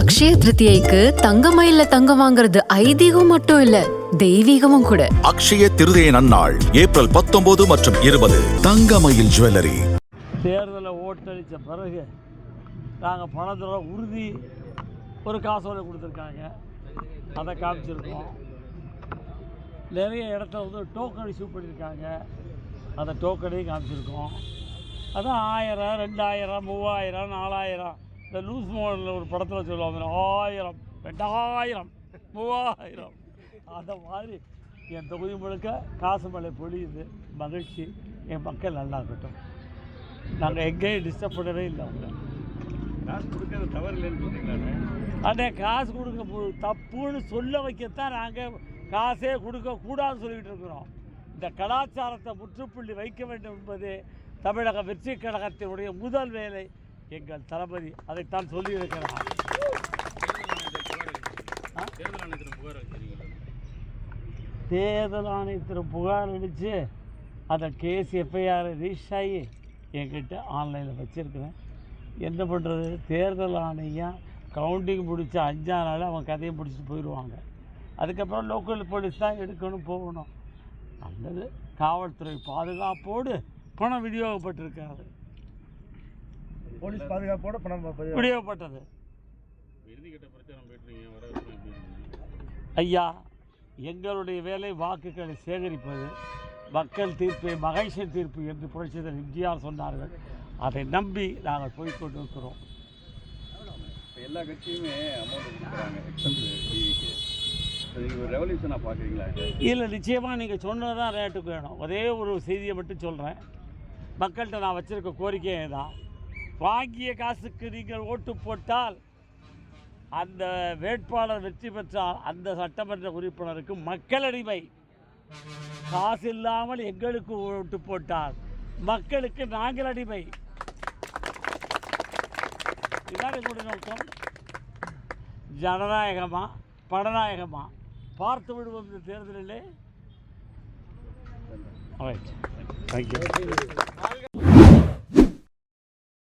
அக்ஷய திருதியைக்கு தங்கமயில்ல தங்கம் வாங்குறது ஐதீகம் மட்டும் இல்ல, தெய்வீகமும் கூட. அக்ஷய திருதியை நன்னாள் ஏப்ரல் 19 மற்றும் 20. தங்கமயில் ஜுவல்லரி. தேர்தலை ஓட்டளித்த பிறகு நாங்கள் பணத்தோட உறுதி ஒரு காசோலை கொடுத்துருக்காங்க, அதை காமிச்சிருக்கோம். நிறைய இடத்துல வந்து டோக்கன் இஷ்யூ பண்ணியிருக்காங்க, அதை டோக்கனையும் காமிச்சிருக்கோம். அதான் 1000, 2000, 3000, 4000 இந்த லூஸ் மோடலில் ஒரு படத்தில் சொல்லுவாங்க 1000, 2000, 3000. அந்த மாதிரி என் தொகுதி முழுக்க காசு மழை பொழியுது. மகிழ்ச்சி. என் மக்கள் நல்லா இருக்கட்டும். நாங்கள் எங்கேயும் டிஸ்டர்ப் பண்ணவே இல்லை. அவங்க காசு கொடுக்கறது தவறு இல்லைன்னு சொன்னீங்களாண்ணே? அதே காசு கொடுக்க தப்புன்னு சொல்ல வைக்கத்தான் நாங்கள் காசே கொடுக்கக்கூடாதுன்னு சொல்லிகிட்டு இருக்கிறோம். இந்த கலாச்சாரத்தை முற்றுப்புள்ளி வைக்க வேண்டும் என்பது தமிழக வெற்றி கழகத்தினுடைய முதல் வேலை. எங்கள் தளபதி அதைத்தான் சொல்லியிருக்கிறார். தேர்தல் ஆணையத்தில் புகார் அளித்து அதை கேஸ் எஃப்ஐஆர் ரிஜிஸ்டர் ஆகி என்கிட்ட ஆன்லைனில் வச்சுருக்கிறேன். என்ன பண்ணுறது, தேர்தல் ஆணையம் கவுண்டிங் பிடிச்ச 5ஆம் நாள் அவங்க கதையை பிடிச்சிட்டு போயிடுவாங்க. அதுக்கப்புறம் லோக்கல் போலீஸ் தான் எடுக்கணும், போகணும். அல்லது காவல்துறை பாதுகாப்போடு பணம் விநியோகப்பட்டிருக்காரு. போலீஸ் பாதுகாப்போட பணம் விநியோகப்பட்டது. ஐயா, எங்களுடைய வேலை வாக்குகளை சேகரிப்பது. மக்கள் தீர்ப்பை மகேஷன் தீர்ப்பு என்று புரட்சித்தலைவர் எம்ஜிஆர் சொன்னார்கள். அதை நம்பி நாங்கள் போய்கொண்டிருக்கிறோம். எல்லா கட்சியுமே அமௌண்ட் கொடுக்குறாங்க, எக்ஸப்ட் டிவிக்கு. ரெவல்யூஷனாக பார்க்குறீங்களா? இல்லை, நிச்சயமாக நீங்கள் சொன்னது தான் ரேட்டுக்கு வேணும். ஒரே ஒரு செய்தியை மட்டும் சொல்கிறேன். மக்கள்கிட்ட நான் வச்சுருக்க கோரிக்கையே தான், வாங்கிய காசுக்கு நீங்கள் ஓட்டு போட்டால் அந்த வேட்பாளர் வெற்றி பெற்றால் அந்த சட்டமன்ற உறுப்பினருக்கு மக்கள் அடிமை. காசு இல்லாமல் எங்களுக்கு ஓட்டு போட்டால் மக்களுக்கு நாங்கள் அடிமை. இதுதான் எங்களுடைய நோக்கம். ஜனநாயகமா படநாயகமா பார்த்து விடுவோம் இந்த தேர்தலிலே. Right, thank you.